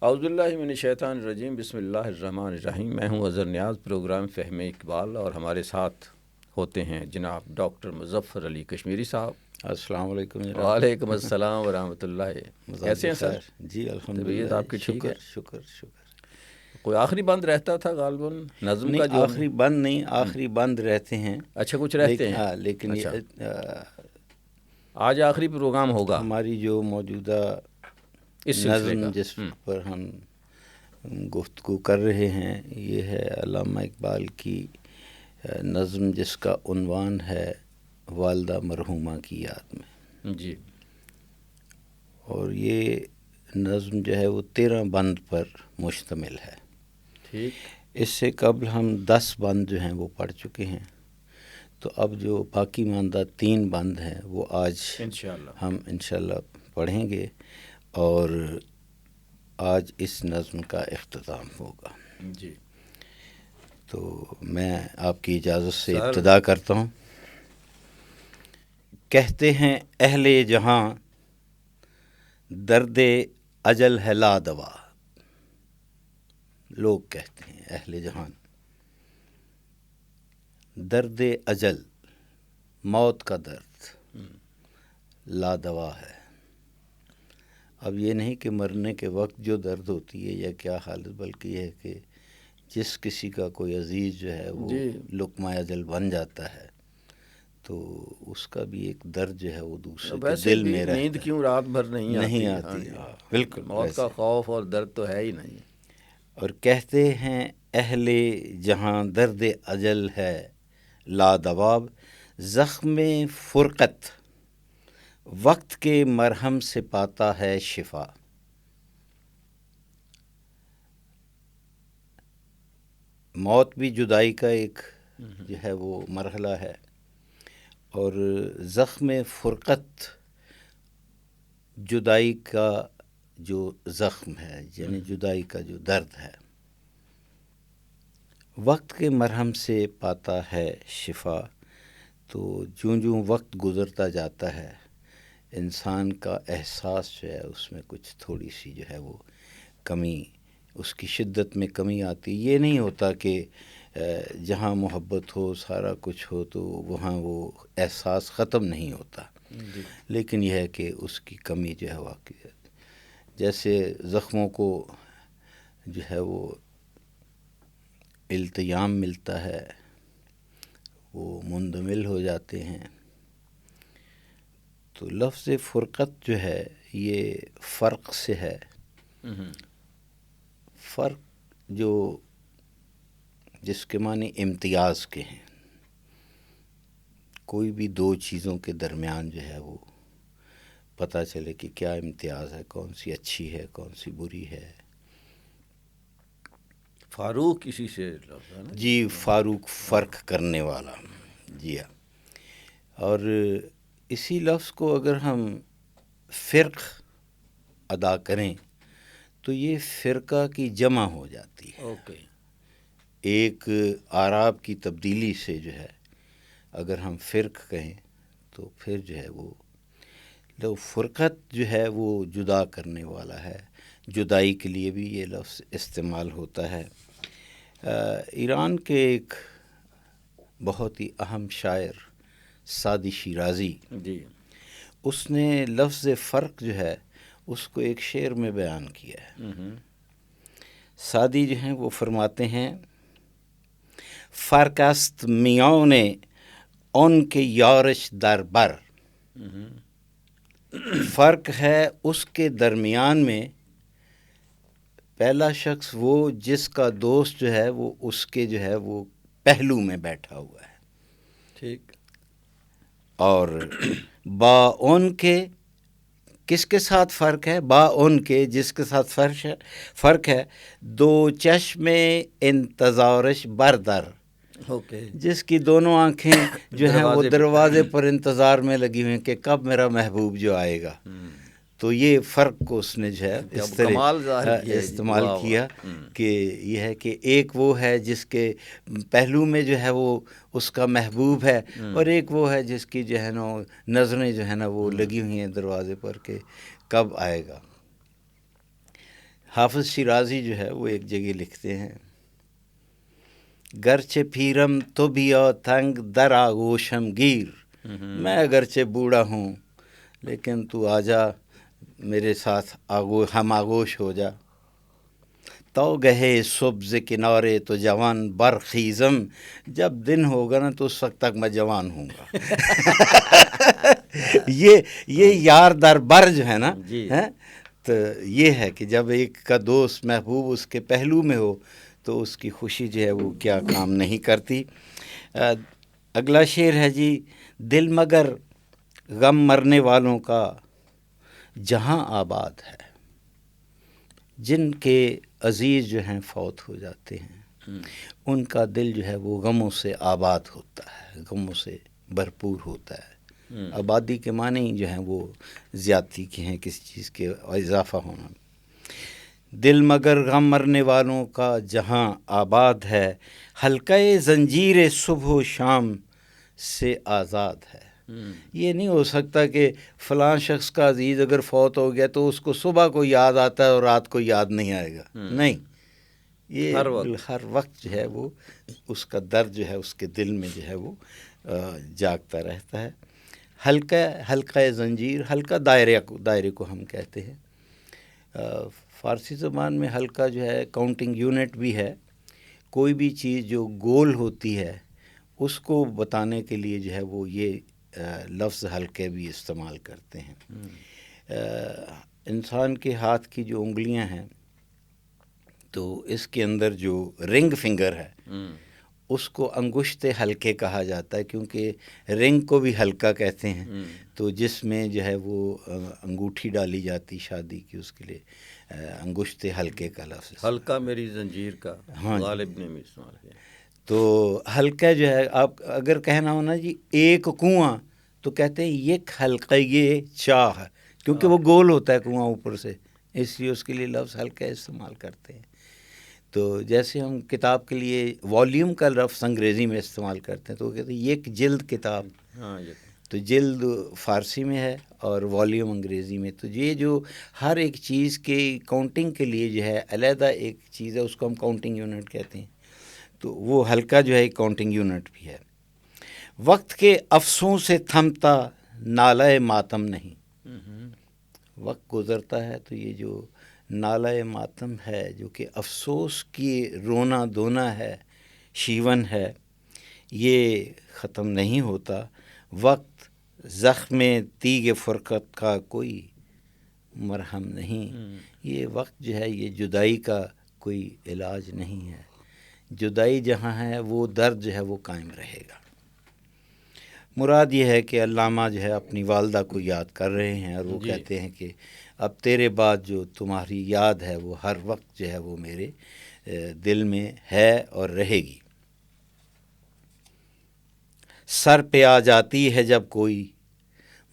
اعوذ باللہ من الشیطان الرجیم، بسم اللہ الرحمن الرحیم۔ میں ہوں اظہر نیاز، پروگرام فہم اقبال، اور ہمارے ساتھ ہوتے ہیں جناب ڈاکٹر مظفر علی کشمیری صاحب۔ السلام علیکم جناب۔ وعلیکم السلام ورحمۃ اللہ۔ کیسے ہیں سر؟ جی الحمدللہ، طبیعت آپ کی ٹھیک ہے؟ شکر کوئی آخری بند رہتا تھا غالباً نظم کا نہیں، جو آخری بند نہیں، آخری بند رہتے ہیں۔ اچھا کچھ رہتے ہیں، لیکن اچھا آج آخری پروگرام ہوگا ہماری جو موجودہ اس سلسلے نظم کا جس پر ہم گفتگو کر رہے ہیں یہ ہے علامہ اقبال کی نظم جس کا عنوان ہے والدہ مرحومہ کی یاد میں۔ جی، اور یہ نظم جو ہے وہ 13 بند پر مشتمل ہے۔ ٹھیک، اس سے قبل ہم 10 بند جو ہیں وہ پڑھ چکے ہیں، تو اب جو باقی ماندہ 3 بند ہیں وہ آج انشاءاللہ ہم انشاءاللہ پڑھیں گے، اور آج اس نظم کا اختتام ہوگا۔ جی تو میں آپ کی اجازت سے سر، ابتدا کرتا ہوں۔ کہتے ہیں اہل جہاں درد اجل ہے لا دوا۔ لوگ کہتے ہیں اہل جہان درد اجل، موت کا درد لا دوا ہے۔ اب یہ نہیں کہ مرنے کے وقت جو درد ہوتی ہے یا کیا حالت، بلکہ یہ ہے کہ جس کسی کا کوئی عزیز جو ہے وہ لقمہ اجل بن جاتا ہے تو اس کا بھی ایک درد جو ہے وہ دوسرے کے دل میں رہتا ہے۔ نیند کیوں رات بھر نہیں آتی، بالکل موت کا خوف اور درد تو ہے ہی نہیں۔ اور کہتے ہیں اہل جہاں درد اجل ہے لا دواب، زخم فرقت وقت کے مرہم سے پاتا ہے شفا۔ موت بھی جدائی کا ایک جو ہے وہ مرحلہ ہے، اور زخم فرقت جدائی کا جو زخم ہے، یعنی جدائی کا جو درد ہے، وقت کے مرہم سے پاتا ہے شفا۔ تو جوں وقت گزرتا جاتا ہے انسان کا احساس جو ہے اس میں کچھ تھوڑی سی جو ہے وہ کمی، اس کی شدت میں کمی آتی۔ یہ نہیں ہوتا کہ جہاں محبت ہو، سارا کچھ ہو، تو وہاں وہ احساس ختم نہیں ہوتا، لیکن یہ ہے کہ اس کی کمی جو ہے واقعی ہے۔ جیسے زخموں کو جو ہے وہ التیام ملتا ہے، وہ مندمل ہو جاتے ہیں، تو لفظ فرقت جو ہے یہ فرق سے ہے۔ فرق جو جس کے معنی امتیاز کے ہیں، کوئی بھی دو چیزوں کے درمیان جو ہے وہ پتہ چلے کہ کیا امتیاز ہے، کون سی اچھی ہے کون سی بری ہے۔ فاروق کسی سے لفظ ہے نا؟ جی، فاروق فرق کرنے والا، جی ہاں۔ اور اسی لفظ کو اگر ہم فرق ادا کریں تو یہ فرقہ کی جمع ہو جاتی ہے۔ اوکے، ایک اعراب کی تبدیلی سے جو ہے اگر ہم فرق کہیں تو پھر جو ہے وہ لو فرقت جو ہے وہ جدا کرنے والا ہے۔ جدائی کے لیے بھی یہ لفظ استعمال ہوتا ہے۔ ایران کے ایک بہت ہی اہم شاعر سعدی شیرازی، جی، اس نے لفظ فرق جو ہے اس کو ایک شعر میں بیان کیا ہے۔ سعدی جو ہیں وہ فرماتے ہیں فرق است میان ان کے یارش در بر، فرق ہے اس کے درمیان میں، پہلا شخص وہ جس کا دوست جو ہے وہ اس کے جو ہے وہ پہلو میں بیٹھا ہوا ہے، ٹھیک، اور با ان کے کس کے ساتھ فرق ہے، با ان کے جس کے ساتھ فرق ہے، دو چشم انتظارش بردر، اوکے، جس کی دونوں آنکھیں جو ہیں وہ دروازے پر انتظار میں لگی ہوئی ہیں کہ کب میرا محبوب جو آئے گا۔ تو یہ فرق کو اس نے جو ہے اس طرح استعمال کیا کہ یہ ہے کہ ایک وہ ہے جس کے پہلو میں جو ہے وہ اس کا محبوب ہے، اور ایک وہ ہے جس کی جو ہے نا نظریں جو ہے نا وہ لگی ہوئی ہیں دروازے پر کہ کب آئے گا۔ حافظ شیرازی جو ہے وہ ایک جگہ لکھتے ہیں، گرچہ پیرم تو بھی تنگ در آغوشم گیر، میں اگرچہ بوڑھا ہوں لیکن تو آ جا میرے ساتھ ہم آغوش ہو جا، تو گہے سبز کنارے تو جوان برخیزم، جب دن ہوگا نا تو اس وقت تک میں جوان ہوں گا۔ یہ یار در بر جو ہے نا، تو یہ ہے کہ جب ایک کا دوست محبوب اس کے پہلو میں ہو تو اس کی خوشی جو ہے وہ کیا کام نہیں کرتی۔ اگلا شعر ہے جی، دل مگر غم مرنے والوں کا جہاں آباد ہے، جن کے عزیز جو ہیں فوت ہو جاتے ہیں ان کا دل جو ہے وہ غموں سے آباد ہوتا ہے، غموں سے بھرپور ہوتا ہے۔ آبادی کے معنی جو ہیں وہ زیادتی کے ہیں، کسی چیز کے اضافہ ہونا۔ دل مگر غم مرنے والوں کا جہاں آباد ہے، حلقہ زنجیر صبح و شام سے آزاد ہے۔ یہ نہیں ہو سکتا کہ فلاں شخص کا عزیز اگر فوت ہو گیا تو اس کو صبح کو یاد آتا ہے اور رات کو یاد نہیں آئے گا، نہیں، یہ ہر وقت جو ہے وہ اس کا درد جو ہے اس کے دل میں جو ہے وہ جاگتا رہتا ہے۔ حلقہ زنجیر، حلقہ دائرے کو ہم کہتے ہیں۔ فارسی زبان میں حلقہ جو ہے کاؤنٹنگ یونٹ بھی ہے، کوئی بھی چیز جو گول ہوتی ہے اس کو بتانے کے لیے جو ہے وہ یہ لفظ حلقے بھی استعمال کرتے ہیں۔ انسان کے ہاتھ کی جو انگلیاں ہیں تو اس کے اندر جو رنگ فنگر ہے اس کو انگشت حلقے کہا جاتا ہے، کیونکہ رنگ کو بھی حلقہ کہتے ہیں، تو جس میں جو ہے وہ انگوٹھی ڈالی جاتی شادی کی، اس کے لیے انگشت حلقے کا لفظ، حلقہ میری زنجیر کا غالب نے بھی استعمال کیا۔ تو حلقہ جو ہے آپ اگر کہنا ہو نا جی ایک کنواں تو کہتے ہیں یک حلقہ یہ چاہ، کیونکہ وہ گول ہوتا ہے کنواں اوپر سے، اس لیے اس کے لیے لفظ حلقہ استعمال کرتے ہیں۔ تو جیسے ہم کتاب کے لیے والیوم کا لفظ انگریزی میں استعمال کرتے ہیں تو وہ کہتے ہیں یک جلد کتاب، تو جلد فارسی میں ہے اور والیوم انگریزی میں۔ تو یہ جو ہر ایک چیز کے کاؤنٹنگ کے لیے جو ہے علیحدہ ایک چیز ہے، اس کو ہم کاؤنٹنگ یونٹ کہتے ہیں، تو وہ حلقہ جو ہے ایک کاؤنٹنگ یونٹ بھی ہے۔ وقت کے افسوں سے تھمتا نالہ ماتم نہیں، وقت گزرتا ہے تو یہ جو نالہ ماتم ہے جو کہ افسوس کی رونا دھونا ہے، شیون ہے، یہ ختم نہیں ہوتا۔ وقت زخم تیغ فرقت کا کوئی مرہم نہیں، یہ وقت جو ہے یہ جدائی کا کوئی علاج نہیں ہے، جدائی جہاں ہے وہ درد جو ہے وہ قائم رہے گا۔ مراد یہ ہے کہ علامہ جو ہے اپنی والدہ کو یاد کر رہے ہیں اور وہ کہتے ہیں کہ اب تیرے بعد جو تمہاری یاد ہے وہ ہر وقت جو ہے وہ میرے دل میں ہے اور رہے گی۔ سر پہ آ جاتی ہے جب کوئی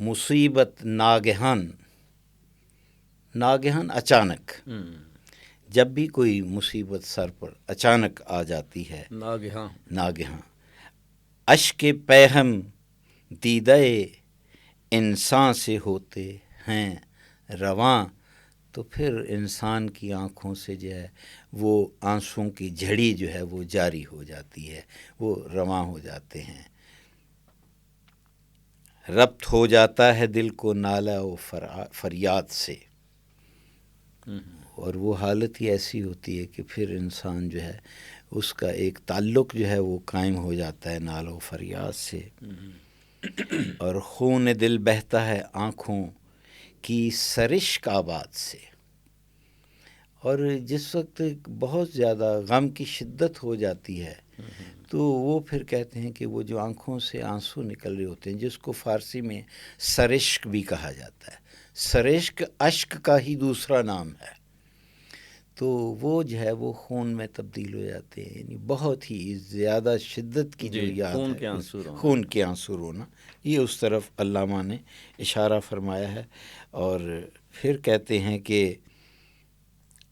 مصیبت ناگہان، ناگہان اچانک، جب بھی کوئی مصیبت سر پر اچانک آ جاتی ہے، ناگہاں اشک پیہم دیدہ انسان سے ہوتے ہیں رواں، تو پھر انسان کی آنکھوں سے جو ہے وہ آنسوں کی جھڑی جو ہے وہ جاری ہو جاتی ہے، وہ رواں ہو جاتے ہیں۔ ربط ہو جاتا ہے دل کو نالہ و فریاد سے، اور وہ حالت ہی ایسی ہوتی ہے کہ پھر انسان جو ہے اس کا ایک تعلق جو ہے وہ قائم ہو جاتا ہے نالہ و فریاد سے، اور خون دل بہتا ہے آنکھوں کی سرشک آباد سے۔ اور جس وقت بہت زیادہ غم کی شدت ہو جاتی ہے تو وہ پھر کہتے ہیں کہ وہ جو آنکھوں سے آنسو نکل رہے ہوتے ہیں، جس کو فارسی میں سرشک بھی کہا جاتا ہے، سرشک اشک کا ہی دوسرا نام ہے، تو وہ جو ہے وہ خون میں تبدیل ہو جاتے ہیں، یعنی بہت ہی زیادہ شدت کی جو یاد ہے، خون کے آنسو رونا، یہ اس طرف علامہ نے اشارہ فرمایا ہے۔ اور پھر کہتے ہیں کہ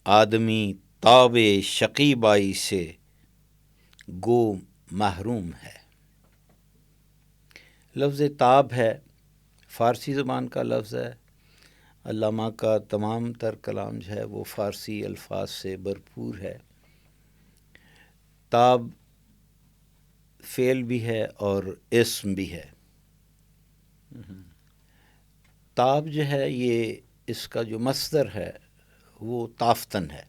آدمی تاب شقیبائی سے گو محروم ہے۔ لفظ تاب ہے، فارسی زبان کا لفظ ہے، علامہ کا تمام تر کلام جو ہے وہ فارسی الفاظ سے بھرپور ہے. تاب فعل بھی ہے اور اسم بھی ہے. تاب جو ہے یہ اس کا جو مصدر ہے وہ تافتن ہے.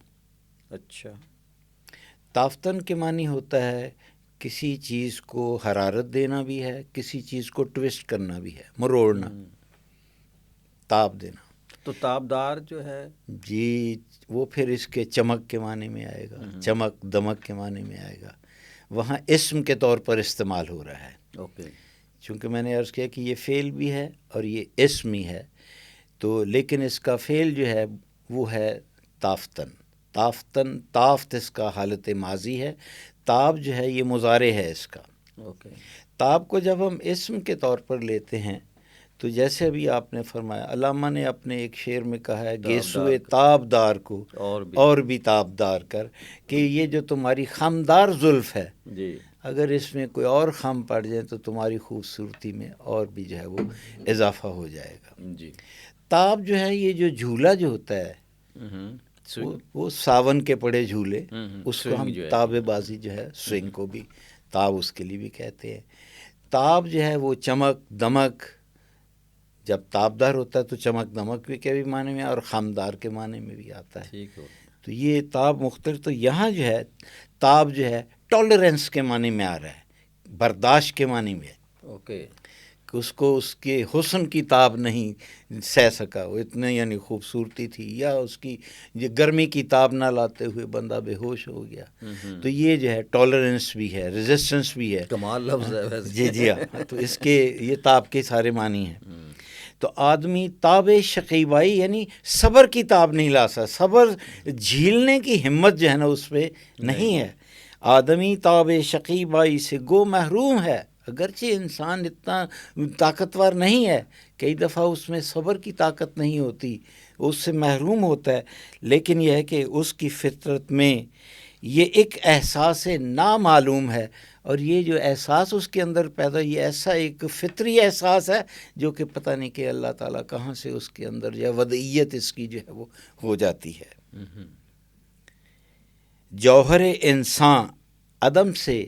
اچھا. تافتن کے معنی ہوتا ہے کسی چیز کو حرارت دینا بھی ہے، کسی چیز کو ٹوسٹ کرنا بھی ہے، مروڑنا، تاب دینا. تو تابدار جو ہے جی وہ پھر اس کے چمک کے معنی میں آئے گا، چمک دمک کے معنی میں آئے گا. وہاں اسم کے طور پر استعمال ہو رہا ہے. اوکے. چونکہ میں نے عرض کیا کہ یہ فعل بھی ہے اور یہ اسم ہی ہے، تو لیکن اس کا فعل جو ہے وہ ہے تافتن. تافتن، تافت اس کا حالت ماضی ہے. تاب جو ہے یہ مضارع ہے اس کا. اوکے. تاب کو جب ہم اسم کے طور پر لیتے ہیں تو جیسے ابھی آپ نے فرمایا، علامہ نے اپنے ایک شعر میں کہا ہے گیسوئے تابدار کو اور بھی تابدار کر، کہ یہ جو تمہاری خمدار زلف ہے جی اگر اس میں کوئی اور خم پڑ جائے تو تمہاری خوبصورتی میں اور بھی جو ہے وہ اضافہ ہو جائے گا. جی. تاب جو ہے یہ جو جھولا جو ہوتا ہے وہ ساون کے پڑے جھولے، اس کو ہم تاب بازی جو ہے سوئنگ کو بھی تاب اس کے لیے بھی کہتے ہیں. تاب جو ہے وہ چمک دمک، جب تابدار ہوتا ہے تو چمک دمک بھی کے بھی معنی میں اور خامدار کے معنی میں بھی آتا ہے. تو یہ تاب مختلف. تو یہاں جو ہے تاب جو ہے ٹالرنس کے معنی میں آ رہا ہے، برداشت کے معنی میں. اوکے. کہ اس کو اس کے حسن کی تاب نہیں سہ سکا، وہ اتنے یعنی خوبصورتی تھی، یا اس کی گرمی کی تاب نہ لاتے ہوئے بندہ بے ہوش ہو گیا. تو یہ جو ہے ٹالرنس بھی ہے، ریزسٹنس بھی ہے. کمال لفظ ہے ویسے. جی جی ہاں. تو اس کے یہ تاب کے سارے معنی ہیں. تو آدمی تاب شکیبائی یعنی صبر کی تاب نہیں لا سکتا، صبر جھیلنے کی ہمت جو ہے نا اس پہ نہیں ہے. آدمی تاب شکیبائی سے گو محروم ہے. اگرچہ انسان اتنا طاقتور نہیں ہے، کئی دفعہ اس میں صبر کی طاقت نہیں ہوتی، اس سے محروم ہوتا ہے، لیکن یہ ہے کہ اس کی فطرت میں یہ ایک احساس نامعلوم ہے، اور یہ جو احساس اس کے اندر پیدا، یہ ایسا ایک فطری احساس ہے جو کہ پتہ نہیں کہ اللہ تعالیٰ کہاں سے اس کے اندر یا وضعیت اس کی جو ہے وہ ہو جاتی ہے. جوہر انسان عدم سے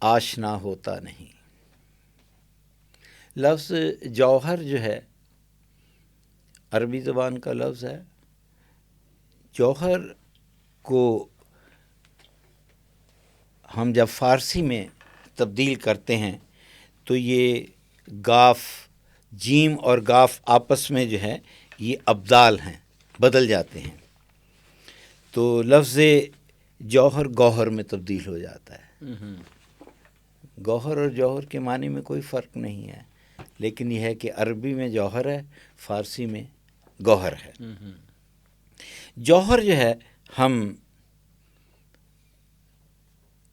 آشنا ہوتا نہیں. لفظ جوہر جو ہے عربی زبان کا لفظ ہے. جوہر کو ہم جب فارسی میں تبدیل کرتے ہیں تو یہ گاف، جیم اور گاف آپس میں جو ہے یہ ابدال ہیں، بدل جاتے ہیں. تو لفظ جوہر گوہر میں تبدیل ہو جاتا ہے. گوہر اور جوہر کے معنی میں کوئی فرق نہیں ہے، لیکن یہ ہے کہ عربی میں جوہر ہے، فارسی میں گوہر ہے. جوہر جو ہے ہم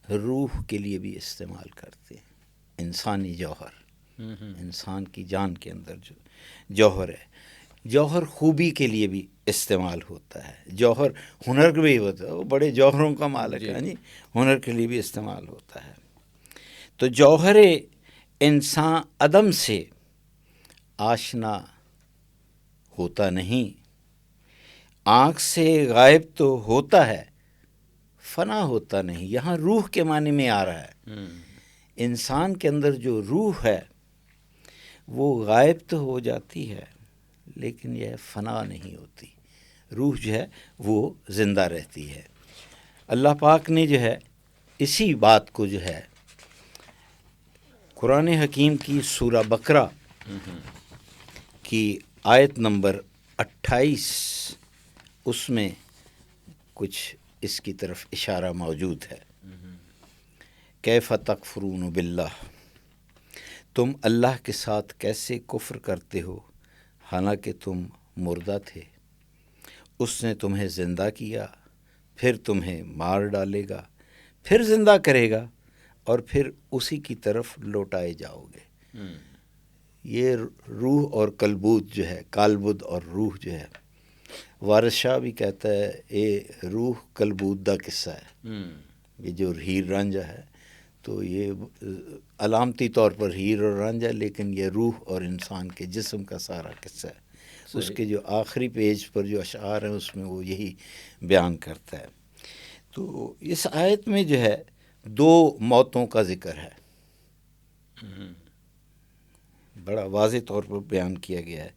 روح کے لیے بھی استعمال کرتے ہیں. انسانی جوہر، انسان کی جان کے اندر جو جوہر ہے، جوہر خوبی کے لیے بھی استعمال ہوتا ہے. جوہر ہنر بھی ہوتا ہے، وہ بڑے جوہروں کا مالک ہے جی، ہنر کے لیے بھی استعمال ہوتا ہے. تو جوہر انسان عدم سے آشنا ہوتا نہیں. آنکھ سے غائب تو ہوتا ہے، فنا ہوتا نہیں. یہاں روح کے معنی میں آ رہا ہے. انسان کے اندر جو روح ہے وہ غائب تو ہو جاتی ہے لیکن یہ فنا نہیں ہوتی. روح جو ہے وہ زندہ رہتی ہے. اللہ پاک نے جو ہے اسی بات کو جو ہے قرآن حکیم کی سورہ بقرہ کی آیت نمبر 28 اس میں کچھ اس کی طرف اشارہ موجود ہے. کیف تکفرون باللہ، تم اللہ کے ساتھ کیسے کفر کرتے ہو حالانکہ تم مردہ تھے. اس نے تمہیں زندہ کیا، پھر تمہیں مار ڈالے گا، پھر زندہ کرے گا، اور پھر اسی کی طرف لوٹائے جاؤ گے. یہ روح اور کلبود جو ہے، کالبد اور روح جو ہے، وارث شاہ بھی کہتا ہے اے روح کلبود دا قصہ ہے. یہ جو ہیر رانجھا ہے تو یہ علامتی طور پر ہیر اور رانجھا، لیکن یہ روح اور انسان کے جسم کا سارا قصہ ہے. اس کے جو آخری پیج پر جو اشعار ہیں اس میں وہ یہی بیان کرتا ہے. تو اس آیت میں جو ہے 2 موتوں کا ذکر ہے، بڑا واضح طور پر بیان کیا گیا ہے.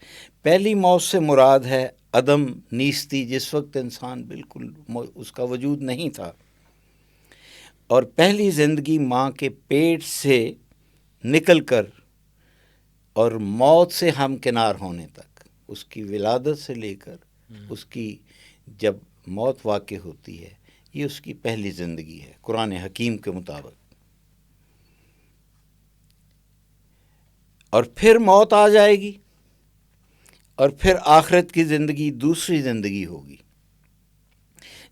پہلی موت سے مراد ہے عدم نیستی، جس وقت انسان بالکل اس کا وجود نہیں تھا، اور پہلی زندگی ماں کے پیٹ سے نکل کر اور موت سے ہمکنار ہونے تک، اس کی ولادت سے لے کر اس کی جب موت واقع ہوتی ہے، یہ اس کی پہلی زندگی ہے قرآن حکیم کے مطابق. اور پھر موت آ جائے گی، اور پھر آخرت کی زندگی دوسری زندگی ہوگی،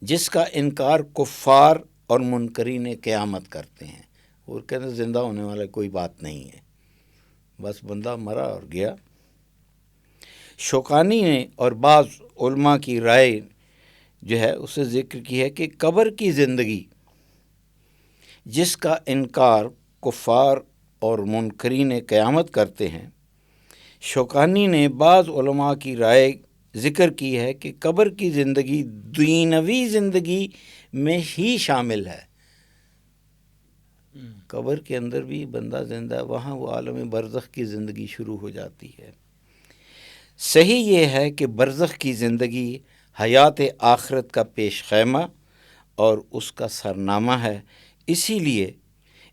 جس کا انکار کفار اور منکرین قیامت کرتے ہیں. اور کہتے ہیں زندہ ہونے والا کوئی بات نہیں ہے، بس بندہ مرا اور گیا. شوکانی نے اور بعض علماء کی رائے جو ہے اسے ذکر کی ہے کہ قبر کی زندگی جس کا انکار کفار اور منکرین قیامت کرتے ہیں. شوکانی نے بعض علماء کی رائے ذکر کی ہے کہ قبر کی زندگی دنیاوی زندگی میں ہی شامل ہے. قبر کے اندر بھی بندہ زندہ ہے، وہاں وہ عالم برزخ کی زندگی شروع ہو جاتی ہے. صحیح یہ ہے کہ برزخ کی زندگی حیات آخرت کا پیش خیمہ اور اس کا سرنامہ ہے، اسی لیے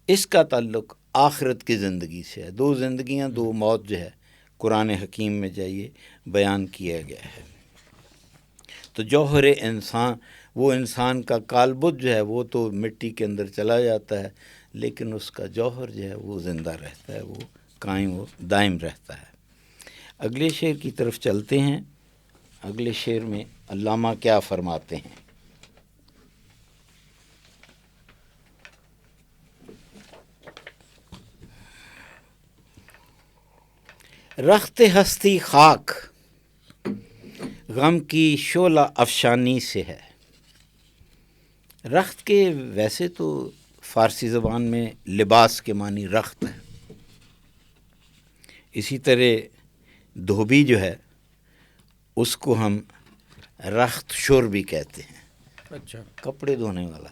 اس کا تعلق آخرت کی زندگی سے ہے. 2 زندگیاں 2 موت جو ہے قرآن حکیم میں جائیے بیان کیا گیا ہے. تو جوہر انسان، وہ انسان کا کالبد جو ہے وہ تو مٹی کے اندر چلا جاتا ہے، لیکن اس کا جوہر جو ہے وہ زندہ رہتا ہے، وہ قائم و دائم رہتا ہے. اگلے شعر کی طرف چلتے ہیں. اگلے شعر میں علامہ کیا فرماتے ہیں؟ رخت ہستی خاک غم کی شعلہ افشانی سے ہے. رخت کے ویسے تو فارسی زبان میں لباس کے معنی رخت ہے، اسی طرح دھوبی جو ہے اس کو ہم رخت شور بھی کہتے ہیں. اچھا، کپڑے دھونے والا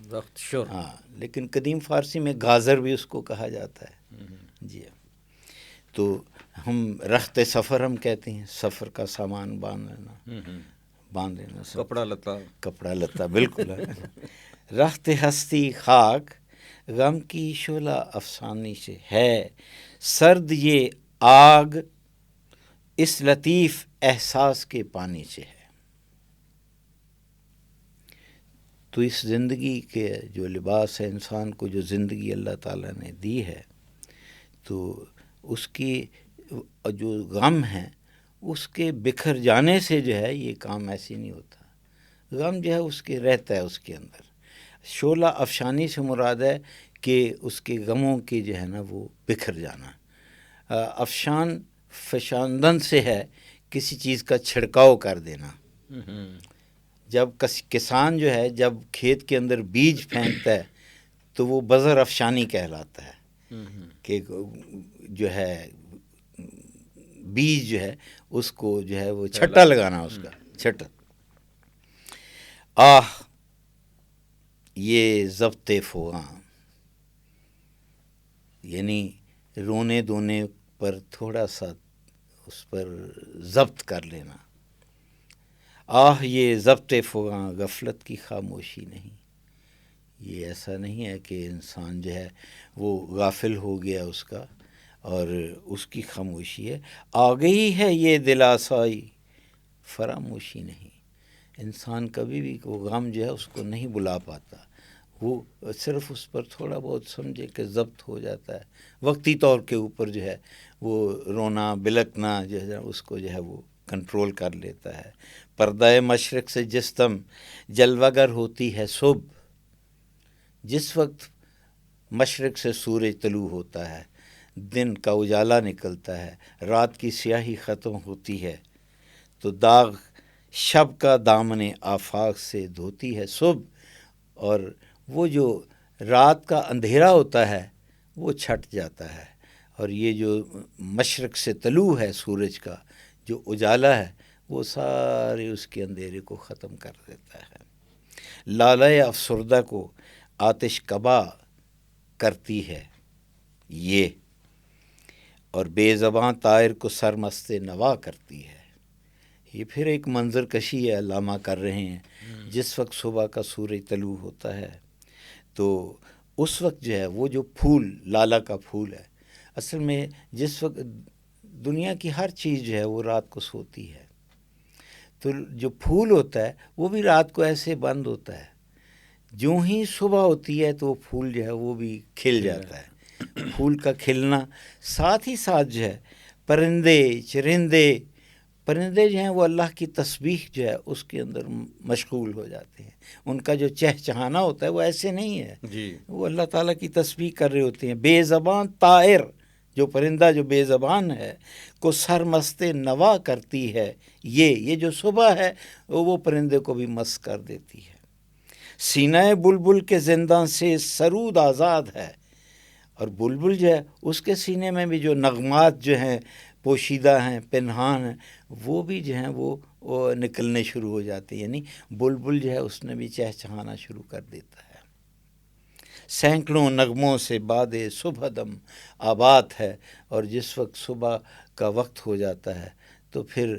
رخت شور. ہاں، لیکن قدیم فارسی میں گازر بھی اس کو کہا جاتا ہے. جی ہاں، تو ہم رخت سفر ہم کہتے ہیں، سفر کا سامان باندھ لینا کپڑا لتا بالکل. رخت ہستی خاک غم کی شعلہ افسانی سے ہے، سرد یہ آگ اس لطیف احساس کے پانی سے ہے. تو اس زندگی کے جو لباس ہے، انسان کو جو زندگی اللہ تعالیٰ نے دی ہے، تو اس کی جو غم ہے اس کے بکھر جانے سے جو ہے یہ کام ایسی نہیں ہوتا. غم جو ہے اس کے رہتا ہے اس کے اندر. شعلہ افشانی سے مراد ہے کہ اس کے غموں کے جو ہے نا وہ بکھر جانا. افشان فشاندن سے ہے کسی چیز کا چھڑکاؤ کر دینا. جب کسان جو ہے جب کھیت کے اندر بیج پھینکتا ہے تو وہ بذر افشانی کہلاتا ہے، کہ جو ہے بیج جو ہے اس کو جو ہے وہ چھٹا لگانا، اس کا چھٹا. آہ یہ ضبط فغاں، یعنی رونے دھونے پر تھوڑا سا اس پر ضبط کر لینا. آہ یہ ضبط فغاں غفلت کی خاموشی نہیں. یہ ایسا نہیں ہے کہ انسان جو ہے وہ غافل ہو گیا اس کا اور اس کی خاموشی ہے. آ گئی ہے یہ دل آسائی فراموشی نہیں. انسان کبھی بھی وہ غم جو ہے اس کو نہیں بلا پاتا، وہ صرف اس پر تھوڑا بہت سمجھے کہ ضبط ہو جاتا ہے، وقتی طور کے اوپر جو ہے وہ رونا بلکنا جو ہے اس کو جو ہے وہ کنٹرول کر لیتا ہے. پردہ مشرق سے جس دم جلوہ گر ہوتی ہے صبح، جس وقت مشرق سے سورج طلوع ہوتا ہے، دن کا اجالا نکلتا ہے، رات کی سیاہی ختم ہوتی ہے، تو داغ شب کا دامن آفاق سے دھوتی ہے صبح. اور وہ جو رات کا اندھیرا ہوتا ہے وہ چھٹ جاتا ہے، اور یہ جو مشرق سے طلوع ہے سورج کا جو اجالا ہے وہ سارے اس کے اندھیرے کو ختم کر دیتا ہے۔ لالہ افسردہ کو آتش کبا کرتی ہے یہ، اور بے زباں طائر کو سرمست نوا کرتی ہے۔ یہ پھر ایک منظر کشی ہے علامہ کر رہے ہیں۔ جس وقت صبح کا سورج طلوع ہوتا ہے تو اس وقت جو ہے وہ جو پھول لالا کا پھول ہے، اصل میں جس وقت دنیا کی ہر چیز جو ہے وہ رات کو سوتی ہے، تو جو پھول ہوتا ہے وہ بھی رات کو ایسے بند ہوتا ہے، جو ہی صبح ہوتی ہے تو وہ پھول جو ہے وہ بھی کھل جاتا ہے۔ پھول کا کھلنا ساتھ ہی ساتھ جو ہے پرندے پرندے جو ہیں وہ اللہ کی تسبیح جو ہے اس کے اندر مشغول ہو جاتے ہیں۔ ان کا جو چہچہانا ہوتا ہے وہ ایسے نہیں ہے جی، وہ اللہ تعالیٰ کی تسبیح کر رہے ہوتے ہیں۔ بے زبان طائر، جو پرندہ جو بے زبان ہے، کو سرمست نوا کرتی ہے یہ جو صبح ہے وہ پرندے کو بھی مست کر دیتی ہے۔ سینہ بلبل کے زنداں سے سرود آزاد ہے، اور بلبل جو ہے اس کے سینے میں بھی جو نغمات جو ہیں پوشیدہ ہیں پنہان ہیں وہ بھی جو ہیں وہ نکلنے شروع ہو جاتے ہیں، یعنی بلبل جو ہے اس نے بھی چہچہانا شروع کر دیتا ہے۔ سینکڑوں نغموں سے باد صبح دم آباد ہے، اور جس وقت صبح کا وقت ہو جاتا ہے تو پھر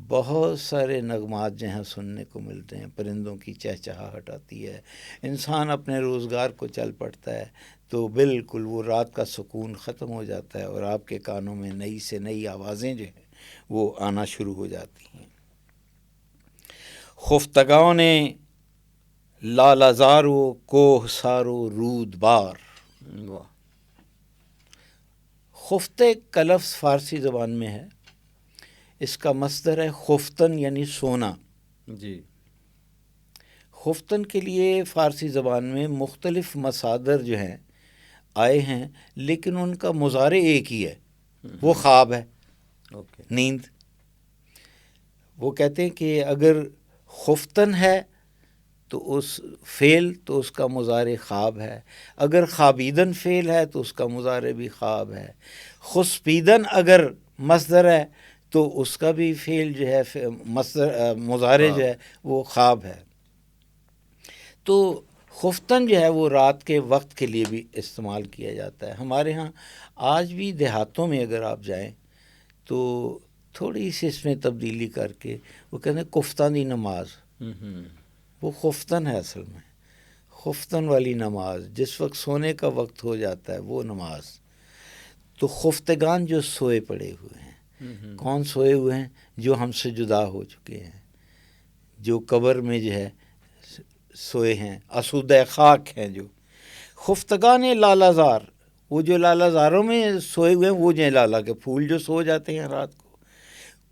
بہت سارے نغمات جو ہیں سننے کو ملتے ہیں، پرندوں کی چہچہاہٹ آتی ہے، انسان اپنے روزگار کو چل پڑتا ہے تو بالکل وہ رات کا سکون ختم ہو جاتا ہے، اور آپ کے کانوں میں نئی سے نئی آوازیں جو ہیں وہ آنا شروع ہو جاتی ہیں۔ خفتگاؤں نے لالازار و کوہ سار و رود بار۔ واہ، خفتے کا لفظ فارسی زبان میں ہے، اس کا مصدر ہے خفتن یعنی سونا۔ جی، خفتن کے لیے فارسی زبان میں مختلف مصادر جو ہیں آئے ہیں، لیکن ان کا مضارع ایک ہی ہے، وہ خواب ہے، اوکے، نیند۔ وہ کہتے ہیں کہ اگر خفتن ہے تو اس فعل تو اس کا مضارع خواب ہے، اگر خوابیدن فعل ہے تو اس کا مضارع بھی خواب ہے، خسپیدن اگر مصدر ہے تو اس کا بھی فعل جو ہے مضارع جو ہے وہ خواب ہے۔ تو خفتن جو ہے وہ رات کے وقت کے لیے بھی استعمال کیا جاتا ہے۔ ہمارے ہاں آج بھی دیہاتوں میں اگر آپ جائیں تو تھوڑی سی اس میں تبدیلی کر کے وہ کہتے ہیں کفتانی نماز، وہ خفتن ہے اصل میں، خفتن والی نماز، جس وقت سونے کا وقت ہو جاتا ہے وہ نماز۔ تو خفتگان جو سوئے پڑے ہوئے ہیں، کون سوئے ہوئے ہیں؟ جو ہم سے جدا ہو چکے ہیں، جو قبر میں جو ہے سوئے ہیں، آسودہ خاک ہیں جو خفتگان لالازار، وہ جو لالازاروں میں سوئے ہوئے ہیں، وہ جو ہیں لالا کے پھول جو سو جاتے ہیں رات کو۔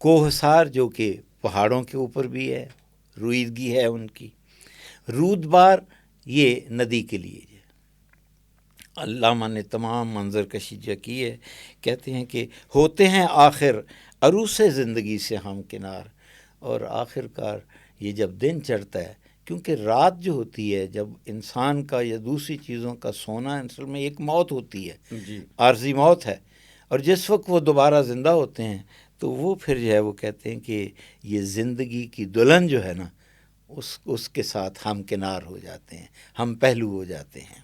کوہسار جو کہ پہاڑوں کے اوپر بھی ہے، رویدگی ہے ان کی۔ رود بار یہ ندی کے لیے ہے۔ علامہ نے تمام منظر کشی جو کی ہے، کہتے ہیں کہ ہوتے ہیں آخر عروس زندگی سے ہم کنار، اور آخر کار یہ جب دن چڑھتا ہے، کیونکہ رات جو ہوتی ہے جب انسان کا یا دوسری چیزوں کا سونا اصل میں ایک موت ہوتی ہے، جی، عارضی موت ہے، اور جس وقت وہ دوبارہ زندہ ہوتے ہیں تو وہ پھر جو ہے وہ کہتے ہیں کہ یہ زندگی کی دلہن جو ہے نا اس کے ساتھ ہم کنار ہو جاتے ہیں، ہم پہلو ہو جاتے ہیں۔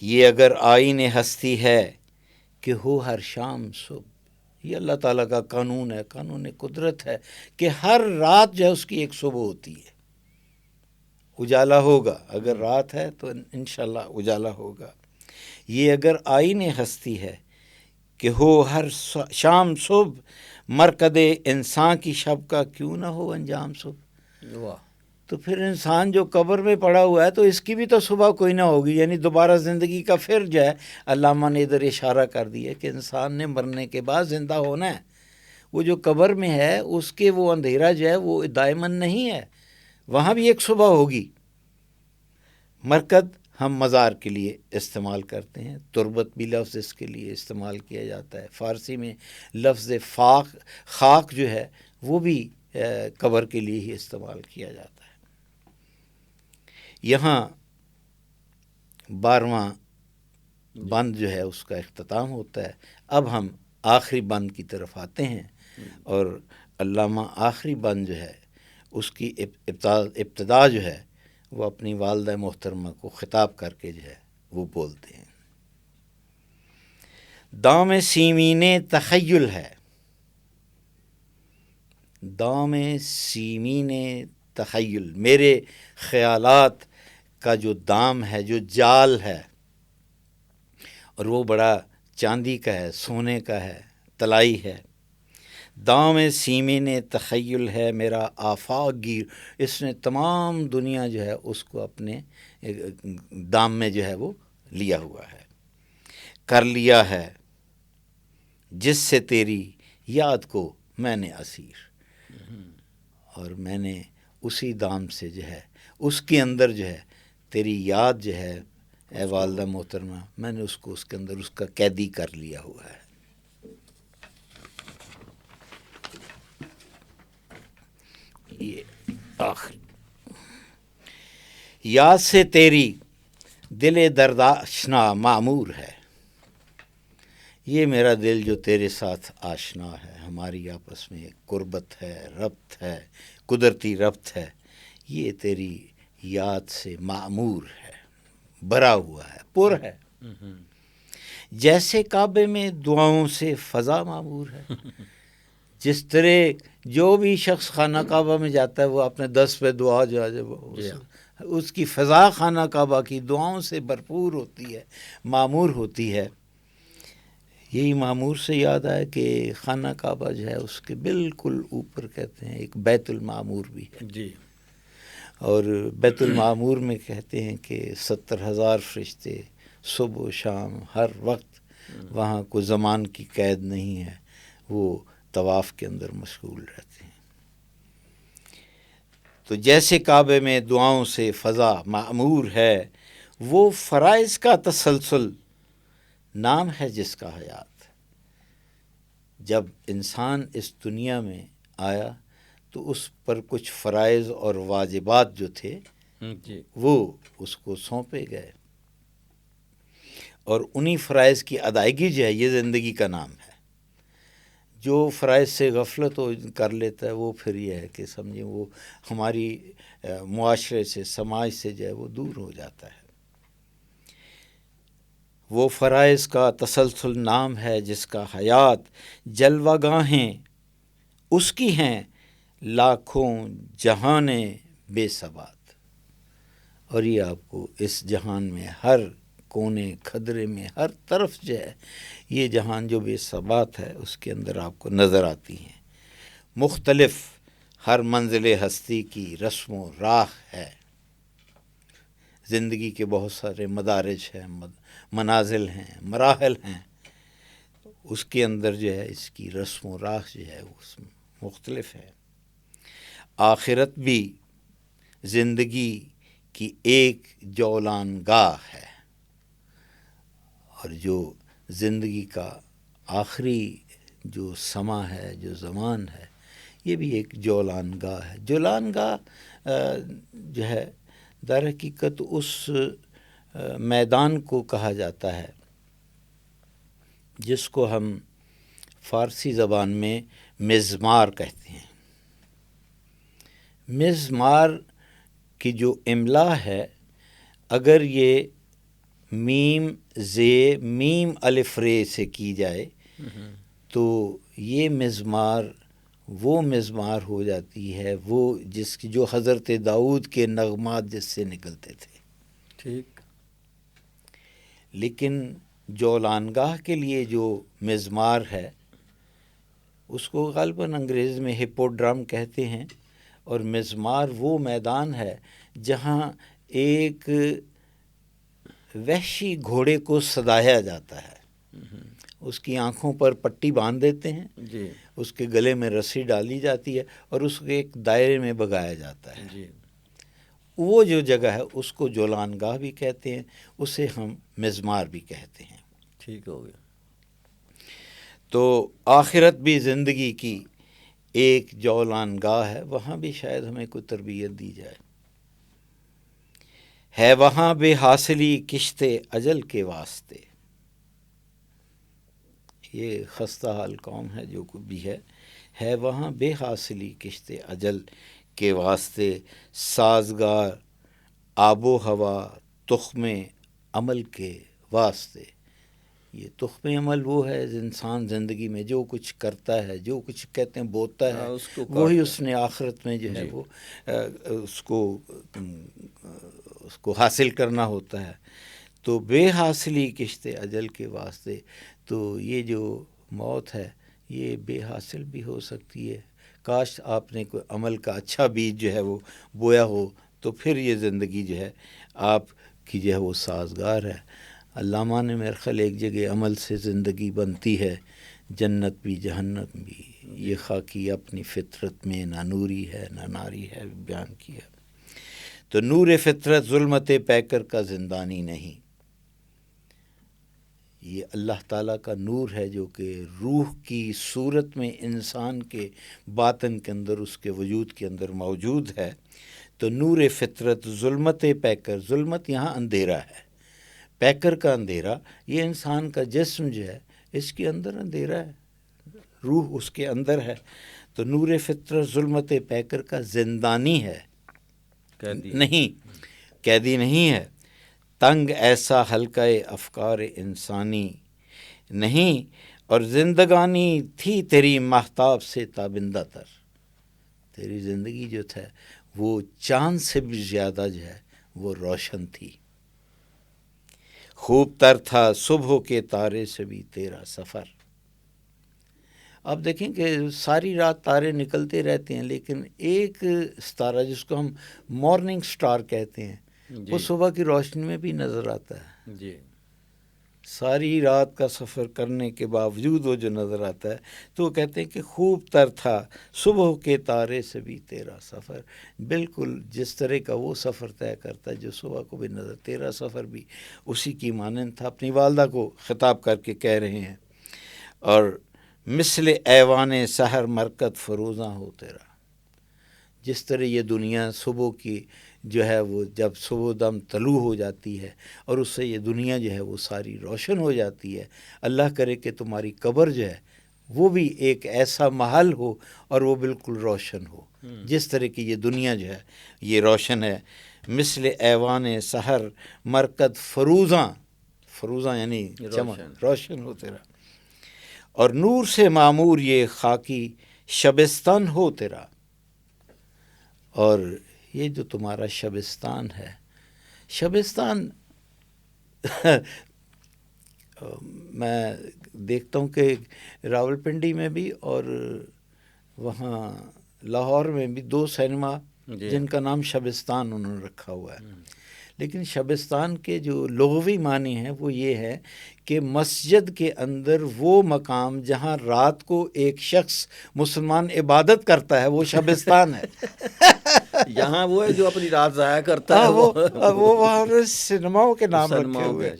یہ اگر آئین ہستی ہے کہ ہو ہر شام صبح، یہ اللہ تعالیٰ کا قانون ہے، قانون قدرت ہے کہ ہر رات جو ہے اس کی ایک صبح ہوتی ہے، اجالا ہوگا، اگر رات ہے تو انشاءاللہ اجالا ہوگا۔ یہ اگر آئین ہستی ہے کہ ہو ہر شام صبح، مرکد انسان کی شب کا کیوں نہ ہو انجام صبح۔ واہ، تو پھر انسان جو قبر میں پڑا ہوا ہے تو اس کی بھی تو صبح کوئی نہ ہوگی، یعنی دوبارہ زندگی کا پھر جو ہے علامہ نے ادھر اشارہ کر دیا کہ انسان نے مرنے کے بعد زندہ ہونا ہے۔ وہ جو قبر میں ہے اس کے وہ اندھیرا جو ہے وہ دائماً نہیں ہے، وہاں بھی ایک صبح ہوگی۔ مرکد ہم مزار کے لیے استعمال کرتے ہیں، تربت بھی لفظ اس کے لیے استعمال کیا جاتا ہے۔ فارسی میں لفظ خاک جو ہے وہ بھی قبر کے لیے ہی استعمال کیا جاتا ہے۔ یہاں 12واں بند جو ہے اس کا اختتام ہوتا ہے. اب ہم آخری بند کی طرف آتے ہیں، اور علامہ آخری بند جو ہے اس کی ابتدا جو ہے وہ اپنی والدہ محترمہ کو خطاب کر کے جو ہے وہ بولتے ہیں. دام سیمین تخیل ہے، دام سیمین تخیل، میرے خیالات کا جو دام ہے، جو جال ہے، اور وہ بڑا چاندی کا ہے، سونے کا ہے، طلائی ہے. دام سیمین تخیل ہے میرا آفاق گیر، اس نے تمام دنیا جو ہے اس کو اپنے دام میں جو ہے وہ لیا ہوا ہے. کر لیا ہے جس سے تیری یاد کو میں نے اسیر، اور میں نے اسی دام سے جو ہے اس کے اندر جو ہے تیری یاد جو ہے اے والدہ محترمہ، میں نے اس کو اس کے اندر اس کا قیدی کر لیا ہوا ہے. یہ آخری یاد سے تیری دل درد آشنا معمور ہے، یہ میرا دل جو تیرے ساتھ آشنا ہے، ہماری آپس میں قربت ہے، ربط ہے، قدرتی ربط ہے، یہ تیری یاد سے معمور ہے، بھرا ہوا ہے، پر ہے. جیسے کعبے میں دعاؤں سے فضا معمور ہے، جس طرح جو بھی شخص خانہ کعبہ میں جاتا ہے وہ اپنے دست پہ دعا جو ہے اس کی فضا خانہ کعبہ کی دعاؤں سے بھرپور ہوتی ہے، معمور ہوتی ہے. یہی معمور سے یاد آیا کہ خانہ کعبہ جو ہے اس کے بالکل اوپر کہتے ہیں ایک بیت المعمور بھی ہے. جی. اور بیت المعمور میں کہتے ہیں کہ 70,000 فرشتے صبح و شام ہر وقت، وہاں کو زمان کی قید نہیں ہے، وہ طواف کے اندر مشغول رہتے ہیں. تو جیسے کعبے میں دعاؤں سے فضا معمور ہے، وہ فرائض کا تسلسل نام ہے جس کا حیات. جب انسان اس دنیا میں آیا تو اس پر کچھ فرائض اور واجبات جو تھے وہ اس کو سونپے گئے، اور انہی فرائض کی ادائیگی جو ہے یہ زندگی کا نام ہے. جو فرائض سے غفلت کر لیتا ہے وہ پھر یہ ہے کہ سمجھیں وہ ہماری معاشرے سے، سماج سے جو ہے وہ دور ہو جاتا ہے. وہ فرائض کا تسلسل نام ہے جس کا حیات، جلوہ گاہیں اس کی ہیں لاکھوں جہانے بے ثبات. اور یہ آپ کو اس جہان میں ہر کونے خدرے میں ہر طرف جو ہے یہ جہان جو بے ثبات ہے اس کے اندر آپ کو نظر آتی ہیں. مختلف ہر منزل ہستی کی رسم و راہ ہے، زندگی کے بہت سارے مدارج ہیں، منازل ہیں، مراحل ہیں، اس کے اندر جو ہے اس کی رسم و راہ جو ہے اس مختلف ہے. آخرت بھی زندگی کی ایک جولان گاہ ہے، اور جو زندگی کا آخری جو سما ہے، جو زمان ہے، یہ بھی ایک جولان گاہ ہے. جولان گاہ جو ہے در حقیقت اس میدان کو کہا جاتا ہے جس کو ہم فارسی زبان میں مزمار کہتے ہیں. مزمار کی جو املا ہے، اگر یہ میم زے میم الف رے سے کی جائے تو یہ مزمار وہ مزمار ہو جاتی ہے وہ جس کی جو حضرت داؤد کے نغمات جس سے نکلتے تھے. ٹھیک. لیکن جولانگاہ کے لیے جو مزمار ہے اس کو غالباً انگریزی میں ہپوڈرم کہتے ہیں، اور مزمار وہ میدان ہے جہاں ایک وحشی گھوڑے کو سدایا جاتا ہے. اس کی آنکھوں پر پٹی باندھ دیتے ہیں، جی. اس کے گلے میں رسی ڈالی جاتی ہے اور اس کو ایک دائرے میں بگایا جاتا ہے. جی. وہ جو جگہ ہے اس کو جولانگاہ بھی کہتے ہیں، اسے ہم مزمار بھی کہتے ہیں. ٹھیک ہو گیا. تو آخرت بھی زندگی کی ایک جولان گاہ ہے، وہاں بھی شاید ہمیں کوئی تربیت دی جائے. ہے وہاں بے حاصلی کشت اجل کے واسطے. یہ خستہ حال قوم ہے جو کچھ بھی ہے وہاں بے حاصلی کشت اجل کے واسطے، سازگار آب و ہوا تخم عمل کے واسطے. یہ تخم عمل وہ ہے انسان زندگی میں جو کچھ کرتا ہے، جو کچھ کہتے ہیں بوتا ہے، وہی اس نے آخرت میں جو ہے وہ اس کو حاصل کرنا ہوتا ہے. تو بے حاصلی کشت اجل کے واسطے، تو یہ جو موت ہے یہ بے حاصل بھی ہو سکتی ہے. کاش آپ نے کوئی عمل کا اچھا بیج جو ہے وہ بویا ہو، تو پھر یہ زندگی جو ہے آپ کی جو ہے وہ سازگار ہے. علامہ نے میرے خیال ایک جگہ عمل سے زندگی بنتی ہے، جنت بھی جہنم بھی، یہ خاکی اپنی فطرت میں نہ نوری ہے نہ ناری ہے بیان کیا. تو نور فطرت ظلمت پیکر کا زندانی نہیں. یہ اللہ تعالیٰ کا نور ہے جو کہ روح کی صورت میں انسان کے باطن کے اندر، اس کے وجود کے اندر موجود ہے. تو نور فطرت ظلمت پیکر، ظلمت یہاں اندھیرا ہے، پیکر کا اندھیرا، یہ انسان کا جسم جو ہے اس کے اندر اندھیرا ہے، روح اس کے اندر ہے. تو نور فطرت ظلمت پیکر کا زندانی ہے، قیدی نہیں ہے. تنگ ایسا حلقہ افکار انسانی نہیں، اور زندگانی تھی تیری ماہتاب سے تابندہ تر. تیری زندگی جو تھا وہ چاند سے بھی زیادہ جو ہے وہ روشن تھی. خوب تر تھا صبح کے تارے سے بھی تیرا سفر. آپ دیکھیں کہ ساری رات تارے نکلتے رہتے ہیں، لیکن ایک ستارہ جس کو ہم مارننگ سٹار کہتے ہیں وہ صبح کی روشنی میں بھی نظر آتا ہے. جی، ساری رات کا سفر کرنے کے باوجود وہ جو نظر آتا ہے، تو وہ کہتے ہیں کہ خوب تر تھا صبح کے تارے سے بھی تیرا سفر. بالکل جس طرح کا وہ سفر طے کرتا ہے جو صبح کو بھی نظر، تیرا سفر بھی اسی کی مانند تھا. اپنی والدہ کو خطاب کر کے کہہ رہے ہیں. اور مثل ایوان سحر مرکت فروزاں ہو تیرا. جس طرح یہ دنیا صبح کی جو ہے وہ جب صبح دم طلوع ہو جاتی ہے اور اس سے یہ دنیا جو ہے وہ ساری روشن ہو جاتی ہے، اللہ کرے کہ تمہاری قبر جو ہے وہ بھی ایک ایسا محل ہو اور وہ بالکل روشن ہو جس طرح کی یہ دنیا جو ہے یہ روشن ہے. مثل ایوان سحر مرکت فروزاں، فروزاں یعنی چمک، روشن ہو تیرا. اور نور سے معمور یہ خاکی شبستان ہو تیرا. اور یہ جو تمہارا شبستان ہے، شبستان میں دیکھتا ہوں کہ راولپنڈی میں بھی اور وہاں لاہور میں بھی 2 سینما جن کا نام شبستان انہوں نے رکھا ہوا ہے. لیکن شبستان کے جو لغوی معنی ہیں وہ یہ ہے کہ مسجد کے اندر وہ مقام جہاں رات کو ایک شخص مسلمان عبادت کرتا ہے وہ شبستان ہے. یہاں وہ ہے جو اپنی رات ضائع کرتا ہے وہ وہاں سنیماؤں کے نام رکھے ہوئے.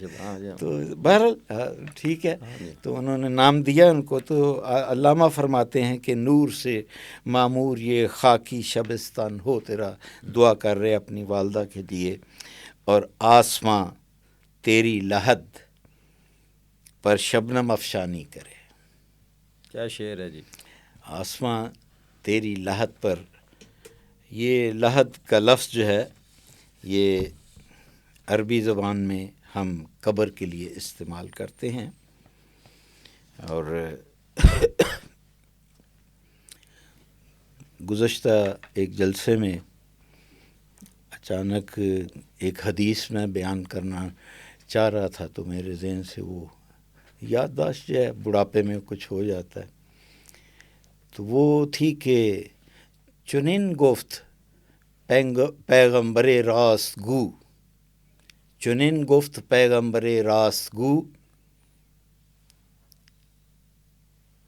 تو بہرحال ٹھیک ہے، تو انہوں نے نام دیا ان کو. تو علامہ فرماتے ہیں کہ نور سے معمور یہ خاکی شبستان ہو تیرا. دعا کر رہے اپنی والدہ کے لیے. اور آسماں تیری لحد پر شبنم افشانی کرے. کیا شعر ہے جی. آسماں تیری لحد پر، یہ لحد کا لفظ جو ہے یہ عربی زبان میں ہم قبر کے لیے استعمال کرتے ہیں. اور گزشتہ ایک جلسے میں اچانک ایک حدیث میں بیان کرنا چاہ رہا تھا تو میرے ذہن سے وہ یادداشت جو ہے بڑھاپے میں کچھ ہو جاتا ہے، تو وہ تھی کہ چنین گفت پیغمبر راست گو، چنین گفت پیغمبر راست گو،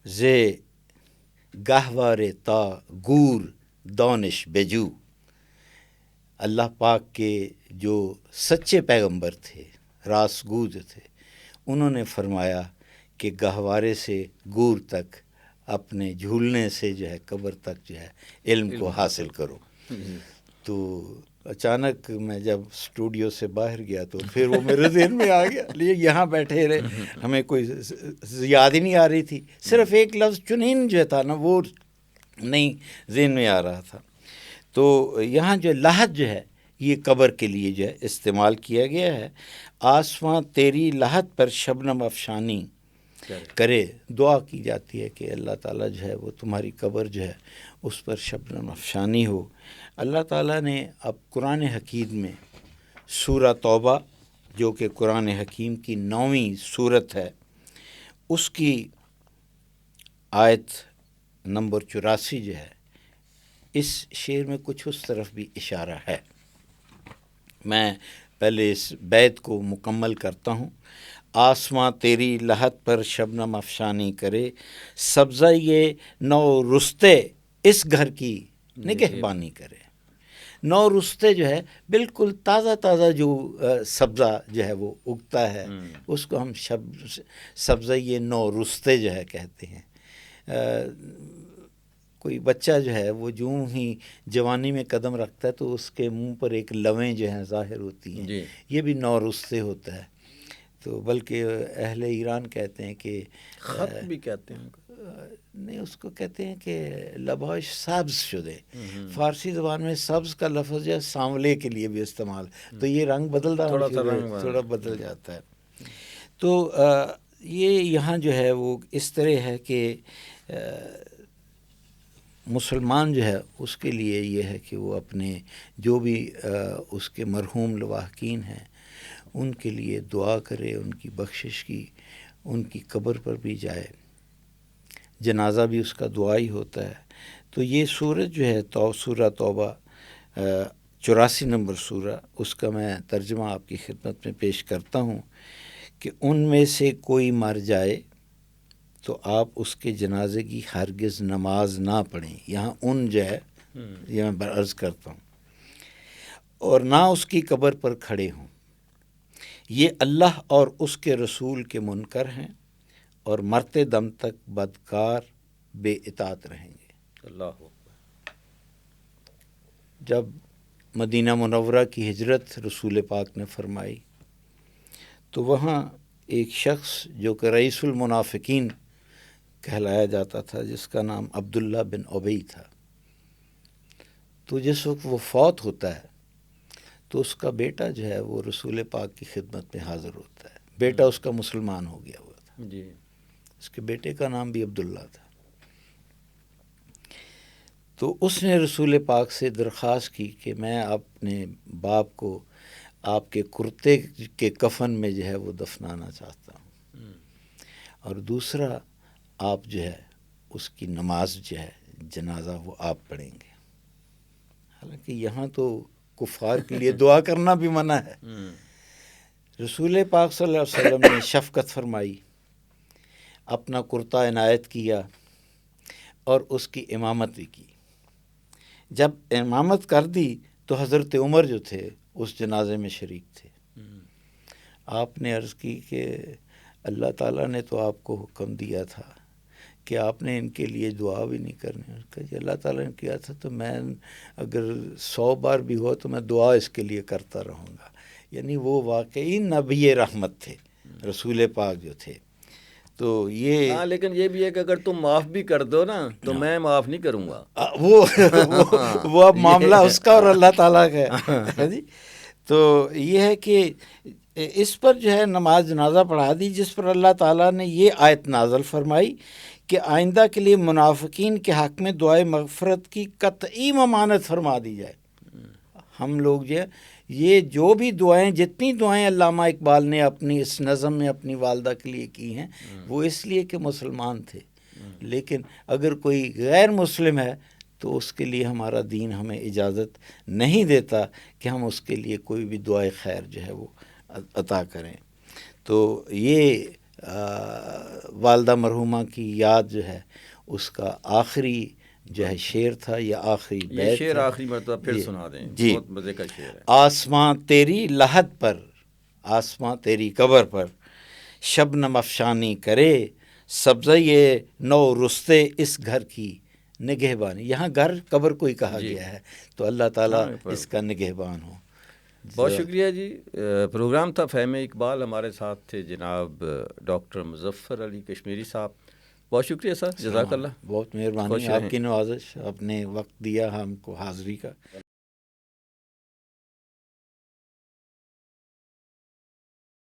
زے گہوار تا گور دانش بجو. اللہ پاک کے جو سچے پیغمبر تھے، راست گو جو تھے، انہوں نے فرمایا کہ گہوارے سے گور تک اپنے جھولنے سے جو ہے قبر تک جو ہے علم کو حاصل کرو. تو اچانک میں جب اسٹوڈیو سے باہر گیا تو پھر وہ میرے ذہن میں آ گیا، لیکن یہاں بیٹھے رہے، ہمیں کوئی یاد ہی نہیں آ رہی تھی، صرف ایک لفظ چنین جو تھا نا وہ نہیں ذہن میں آ رہا تھا۔ تو یہاں جو لحد جو ہے یہ قبر کے لیے جو ہے استعمال کیا گیا ہے۔ آسماں تیری لحد پر شبنم افشانی کرے، دعا کی جاتی ہے کہ اللہ تعالیٰ جو ہے وہ تمہاری قبر جو ہے اس پر شبنم افشانی ہو۔ اللہ تعالیٰ نے اب قرآن حکیم میں سورہ توبہ جو کہ قرآن حکیم کی 9ویں سورت ہے، اس کی آیت نمبر 84 جو ہے، اس شعر میں کچھ اس طرف بھی اشارہ ہے۔ میں پہلے اس بیت کو مکمل کرتا ہوں۔ آسماں تیری لحد پر شبنم افشانی کرے، سبزہ یہ نو رستے اس گھر کی نگہبانی کرے۔ نو رستے جو ہے بالکل تازہ تازہ جو سبزہ جو ہے وہ اگتا ہے، اس کو ہم سبزہ یہ نو رستے جو ہے کہتے ہیں۔ کوئی بچہ جو ہے وہ جو ہی جوانی میں قدم رکھتا ہے تو اس کے منہ پر ایک لویں جو ہیں ظاہر ہوتی ہیں، یہ بھی نو رستے ہوتا ہے۔ تو بلکہ اہل ایران کہتے ہیں کہ خط بھی کہتے ہیں، نہیں اس کو کہتے ہیں کہ لباش سبز شدے۔ فارسی زبان میں سبز کا لفظ جو ہے سانولے کے لیے بھی استعمال، تو یہ رنگ بدلتا ہے، تھوڑا بدل جاتا ہے۔ تو یہ یہاں جو ہے وہ اس طرح ہے کہ مسلمان جو ہے اس کے لیے یہ ہے کہ وہ اپنے جو بھی اس کے مرحوم لواحقین ہیں ان کے لیے دعا کرے، ان کی بخشش کی، ان کی قبر پر بھی جائے، جنازہ بھی اس کا دعا ہی ہوتا ہے۔ تو یہ سورت جو ہے سورہ توبہ 84 نمبر سورہ، اس کا میں ترجمہ آپ کی خدمت میں پیش کرتا ہوں کہ ان میں سے کوئی مر جائے تو آپ اس کے جنازے کی ہرگز نماز نہ پڑھیں۔ یہاں ان جو ہے یہ میں عرض کرتا ہوں، اور نہ اس کی قبر پر کھڑے ہوں، یہ اللہ اور اس کے رسول کے منکر ہیں اور مرتے دم تک بدکار بے اطاعت رہیں گے۔ اللہ۔ جب مدینہ منورہ کی ہجرت رسول پاک نے فرمائی تو وہاں ایک شخص جو کہ رئیس المنافقین کہلایا جاتا تھا، جس کا نام عبداللہ بن ابی تھا، تو جس وقت وہ فوت ہوتا ہے تو اس کا بیٹا جو ہے وہ رسول پاک کی خدمت میں حاضر ہوتا ہے۔ بیٹا اس کا مسلمان ہو گیا ہوا تھا، جی، اس کے بیٹے کا نام بھی عبداللہ تھا۔ تو اس نے رسول پاک سے درخواست کی کہ میں اپنے باپ کو آپ کے کرتے کے کفن میں جو ہے وہ دفنانا چاہتا ہوں، اور دوسرا آپ جو ہے اس کی نماز جو ہے جنازہ وہ آپ پڑھیں گے۔ حالانکہ یہاں تو کفار کے لیے دعا کرنا بھی منع ہے۔ رسول پاک صلی اللہ علیہ وسلم نے شفقت فرمائی، اپنا کرتا عنایت کیا اور اس کی امامت بھی کی۔ جب امامت کر دی تو حضرت عمر جو تھے اس جنازے میں شریک تھے۔ آپ نے عرض کی کہ اللہ تعالیٰ نے تو آپ کو حکم دیا تھا کہ آپ نے ان کے لیے دعا بھی نہیں کرنی۔ کہ جی اللہ تعالیٰ نے کیا تھا تو میں اگر 100 بار بھی ہو تو میں دعا اس کے لیے کرتا رہوں گا۔ یعنی وہ واقعی نبی رحمت تھے، رسول پاک جو تھے۔ تو یہ لیکن یہ بھی ہے کہ اگر تم معاف بھی کر دو نا تو میں معاف نہیں کروں گا، وہ اب معاملہ اس کا اور اللہ تعالیٰ کا ہے۔ جی تو یہ ہے کہ اس پر جو ہے نماز جنازہ پڑھا دی، جس پر اللہ تعالیٰ نے یہ آیت نازل فرمائی کہ آئندہ کے لیے منافقین کے حق میں دعائے مغفرت کی قطعی ممانعت فرما دی جائے۔ ہم لوگ جو ہے یہ جو بھی دعائیں، جتنی دعائیں علامہ اقبال نے اپنی اس نظم میں اپنی والدہ کے لیے کی ہیں وہ اس لیے کہ مسلمان تھے، لیکن اگر کوئی غیر مسلم ہے تو اس کے لیے ہمارا دین ہمیں اجازت نہیں دیتا کہ ہم اس کے لیے کوئی بھی دعائے خیر جو ہے وہ عطا کریں۔ تو یہ والدہ مرحومہ کی یاد جو ہے اس کا آخری جو ہے شعر تھا، یا آخری بیت یہ شعر آخری مرتبہ پھر سنا دیں، جی، بہت مزے کا شعر ہے۔ آسماں تیری لحد پر، آسماں تیری قبر پر شبنم افشانی کرے، سبزہ یہ نو رستے اس گھر کی نگہبان، یہاں گھر قبر کو ہی کہا گیا ہے، تو اللہ تعالیٰ اس کا نگہبان ہو۔ بہت شکریہ جی۔ پروگرام تھا فہم اقبال، ہمارے ساتھ تھے جناب ڈاکٹر مظفر علی کشمیری صاحب۔ بہت شکریہ سر، جزاک اللہ، بہت مہربانی، آپ کی نوازش، آپ نے وقت دیا ہم کو حاضری کا۔